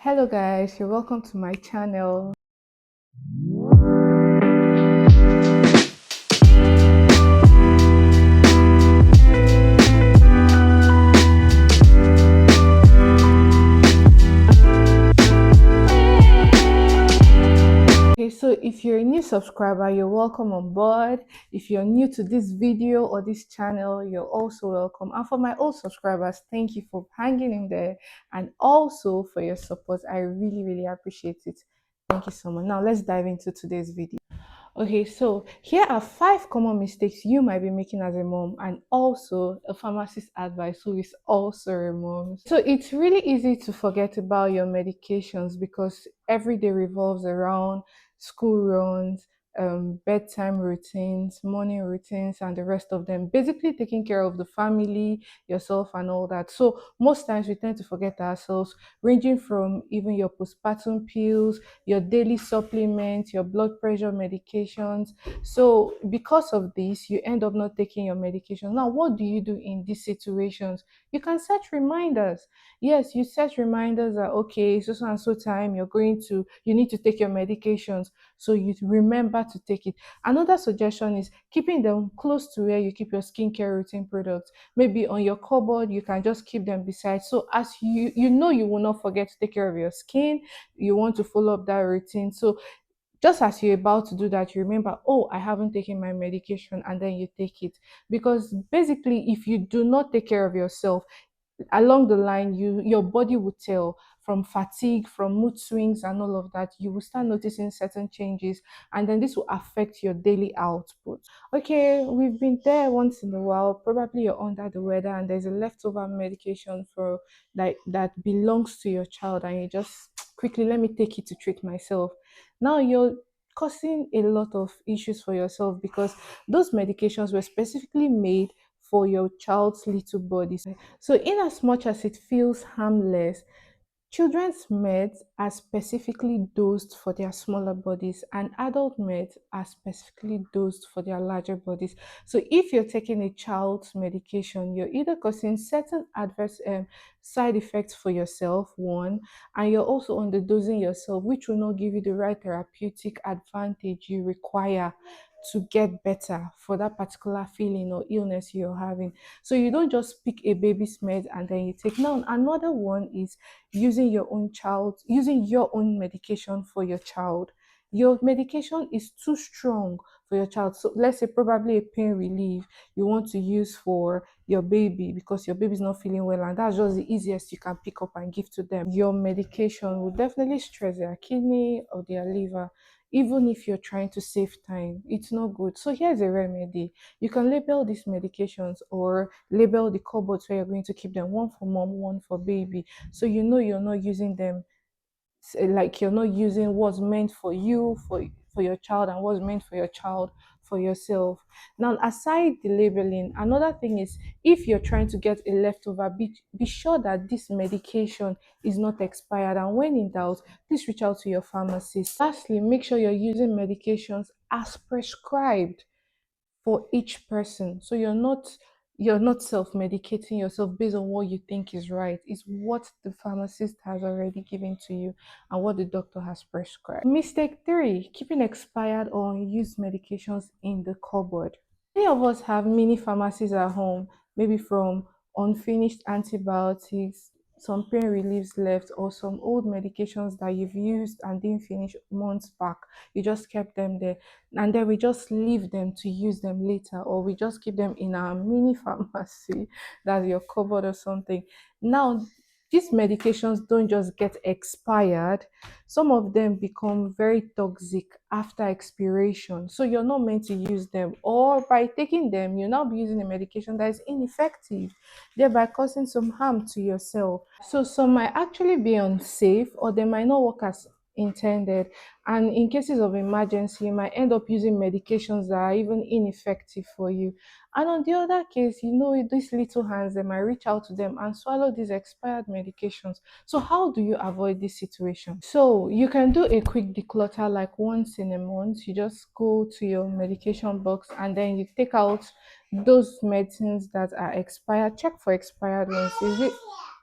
Hello guys, you're welcome to my channel. Okay, so if you're a new subscriber, you're welcome on board. If you're new to this video or this channel, you're also welcome. And for my old subscribers, thank you for hanging in there and also for your support. I really appreciate it. Thank you so much. Now let's dive into today's video. Okay, so here are 5 common mistakes you might be making as a mom and also a pharmacist advice who is also a mom. So it's really easy to forget about your medications because every day revolves around school runs, bedtime routines, morning routines, and the rest of them. Basically, taking care of the family, yourself, and all that. So most times we tend to forget ourselves, ranging from even your postpartum pills, your daily supplements, your blood pressure medications. So, because of this, you end up not taking your medication. Now, what do you do in these situations? You can set reminders. Yes, you set reminders that okay, so and so time you need to take your medications, so you remember to take it. Another suggestion is keeping them close to where you keep your skincare routine products. Maybe on your cupboard, you can just keep them beside. So as you will not forget to take care of your skin, you want to follow up that routine. So just as you're about to do that, you remember, oh, I haven't taken my medication, and then you take it. Because basically, if you do not take care of yourself, along the line your body will tell, from fatigue, from mood swings and all of that. You will start noticing certain changes, and then this will affect your daily output. Okay, we've been there once in a while. Probably you're under the weather and there's a leftover medication for like that belongs to your child, and you just quickly, let me take it to treat myself. Now you're causing a lot of issues for yourself because those medications were specifically made for your child's little body. So, in as much as it feels harmless, children's meds are specifically dosed for their smaller bodies, and adult meds are specifically dosed for their larger bodies. So, if you're taking a child's medication, you're either causing certain adverse side effects for yourself, one, and you're also underdosing yourself, which will not give you the right therapeutic advantage you require to get better for that particular feeling or illness you're having. So you don't just pick a baby's med and then you take. Now another one is using your own medication for your child. Your medication is too strong for your child. So let's say probably a pain relief you want to use for your baby because your baby's not feeling well, and that's just the easiest you can pick up and give to them. Your medication will definitely stress their kidney or their liver. Even if you're trying to save time, it's not good. So here's a remedy. You can label these medications or label the cupboards where you're going to keep them, one for mom, one for baby, so you know you're not using them, like you're not using what's meant for you for your child and what's meant for your child for yourself. Now, aside the labeling, another thing is, if you're trying to get a leftover, be sure that this medication is not expired, and when in doubt, please reach out to your pharmacist. Lastly, make sure you're using medications as prescribed for each person. So you're not self-medicating yourself based on what you think is right. It's what the pharmacist has already given to you and what the doctor has prescribed. Mistake three, keeping expired or unused medications in the cupboard. Many of us have mini pharmacies at home, maybe from unfinished antibiotics, some pain reliefs left, or some old medications that you've used and didn't finish months back. You just kept them there, and then we just leave them to use them later, or we just keep them in our mini pharmacy, that's your cupboard or something. Now, these medications don't just get expired, some of them become very toxic after expiration. So you're not meant to use them, or by taking them, you'll now be using a medication that is ineffective, thereby causing some harm to yourself. So some might actually be unsafe, or they might not work as intended. And in cases of emergency, you might end up using medications that are even ineffective for you. And on the other case, these little hands, they might reach out to them and swallow these expired medications. So how do you avoid this situation? So you can do a quick declutter, like once in a month. You just go to your medication box and then you take out those medicines that are expired, check for expired ones. Is it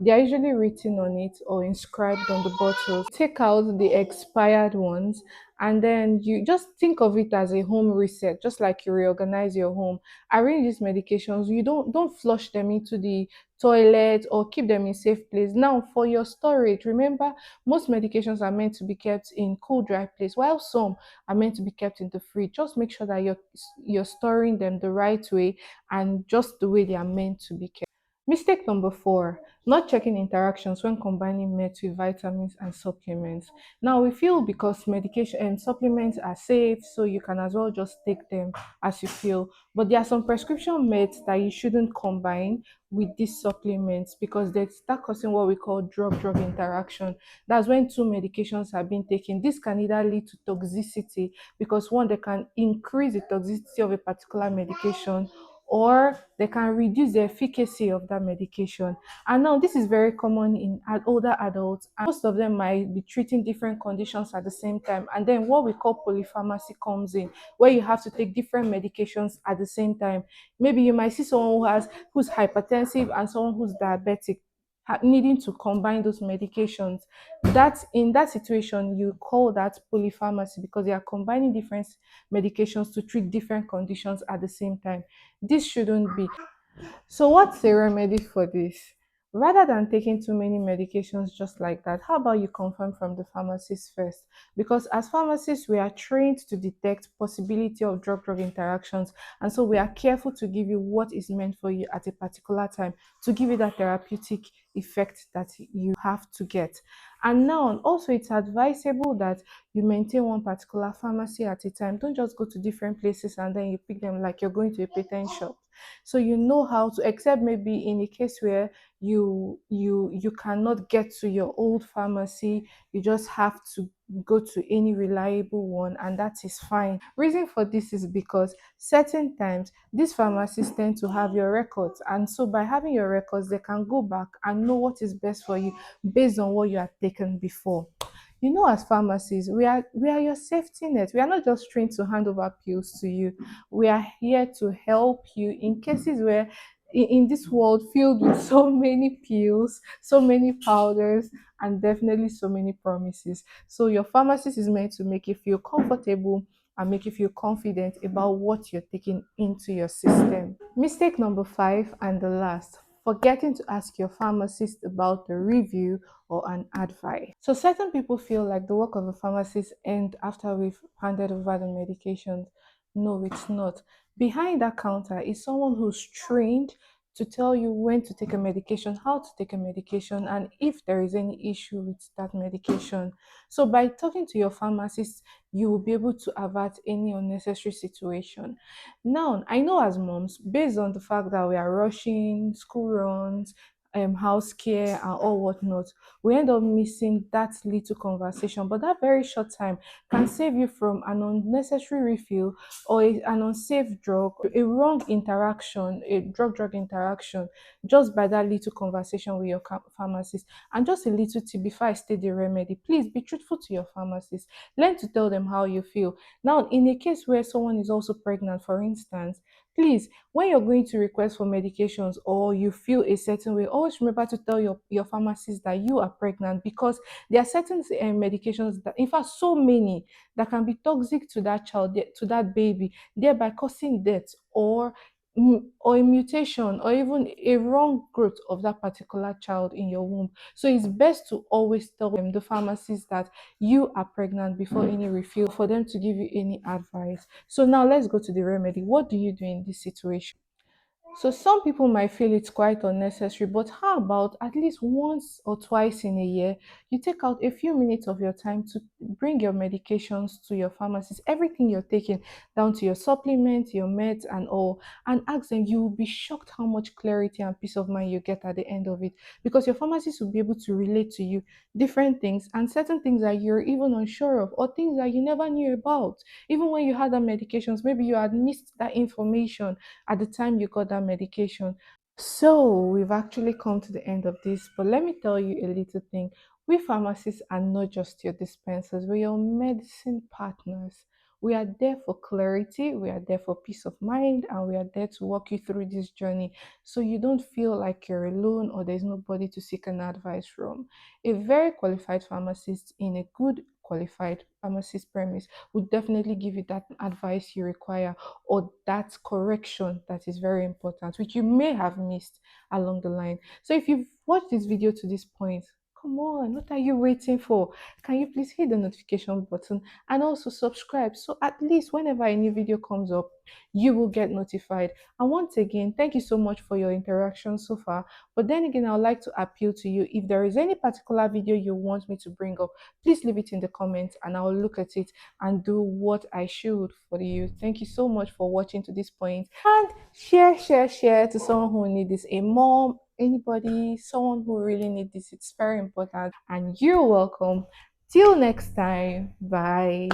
they are usually written on it or inscribed on the bottles. Take out the expired ones, and then you just think of it as a home reset, just like you reorganize your home. Arrange these medications. You don't flush them into the toilet or keep them in safe place. Now for your storage, remember most medications are meant to be kept in cool dry place, while some are meant to be kept in the fridge. Just make sure that you're storing them the right way and just the way they are meant to be kept. Mistake number four, not checking interactions when combining meds with vitamins and supplements. Now we feel because medication and supplements are safe, so you can as well just take them as you feel. But there are some prescription meds that you shouldn't combine with these supplements because they start causing what we call drug-drug interaction. That's when two medications are being taken. This can either lead to toxicity because one, they can increase the toxicity of a particular medication, or they can reduce the efficacy of that medication. And now this is very common in older adults, and most of them might be treating different conditions at the same time. And then what we call polypharmacy comes in, where you have to take different medications at the same time. Maybe you might see someone who's hypertensive and someone who's diabetic, needing to combine those medications. That in that situation you call that polypharmacy because they are combining different medications to treat different conditions at the same time. This shouldn't be. So, what's the remedy for this? Rather than taking too many medications just like that, how about you confirm from the pharmacist first? Because as pharmacists, we are trained to detect possibility of drug-drug interactions, and so we are careful to give you what is meant for you at a particular time to give you that therapeutic effect that you have to get. And now, also, it's advisable that you maintain one particular pharmacy at a time. Don't just go to different places and then you pick them like you're going to a patent shop. So you know how to, except maybe in a case where you cannot get to your old pharmacy, you just have to go to any reliable one, and that is fine. Reason for this is because certain times these pharmacies tend to have your records, and so by having your records they can go back and know what is best for you based on what you have taken before. You know, as pharmacists, we are your safety net. We are not just trained to hand over pills to you. We are here to help you in cases where in this world filled with so many pills, so many powders, and definitely so many promises. So your pharmacist is meant to make you feel comfortable and make you feel confident about what you're taking into your system. Mistake number five and the last, forgetting to ask your pharmacist about the review or an advice. So certain people feel like the work of a pharmacist ends after we've handed over the medications. No, it's not. Behind that counter is someone who's trained to tell you when to take a medication, how to take a medication, and if there is any issue with that medication. So by talking to your pharmacist, you will be able to avert any unnecessary situation. Now, I know as moms, based on the fact that we are rushing school runs, house care, and all whatnot, we end up missing that little conversation. But that very short time can save you from an unnecessary refill or an unsafe drug, a wrong interaction, a drug-drug interaction, just by that little conversation with your pharmacist. And just a little tip before I state the remedy, please be truthful to your pharmacist. Learn to tell them how you feel. Now, in a case where someone is also pregnant, for instance, please, when you're going to request for medications or you feel a certain way, always remember to tell your pharmacist that you are pregnant, because there are certain medications that, in fact, so many that can be toxic to that child, to that baby, thereby causing death or a mutation or even a wrong growth of that particular child in your womb. So it's best to always tell them, the pharmacist, that you are pregnant before any refill, for them to give you any advice. So now let's go to the remedy. What do you do in this situation? So some people might feel it's quite unnecessary, but how about at least once or twice in a year, you take out a few minutes of your time to bring your medications to your pharmacist, everything you're taking, down to your supplements, your meds, and all, and ask them. You will be shocked how much clarity and peace of mind you get at the end of it, because your pharmacist will be able to relate to you different things and certain things that you're even unsure of, or things that you never knew about. Even when you had the medications, maybe you had missed that information at the time you got that medication. So we've actually come to the end of this, but let me tell you a little thing. We pharmacists are not just your dispensers, we're your medicine partners. We are there for clarity, we are there for peace of mind, and we are there to walk you through this journey so you don't feel like you're alone or there's nobody to seek an advice from. A very qualified pharmacist in a good qualified pharmacist premise would definitely give you that advice you require or that correction that is very important, which you may have missed along the line. So if you've watched this video to this point, come on, what are you waiting for? Can you please hit the notification button and also subscribe so at least whenever a new video comes up, you will get notified. And once again, thank you so much for your interaction so far. But then again, I would like to appeal to you. If there is any particular video you want me to bring up, please leave it in the comments and I'll look at it and do what I should for you. Thank you so much for watching to this point. And share to someone who needs this, a mom, anybody, someone who really needs this. It's very important. And you're welcome. Till next time. Bye.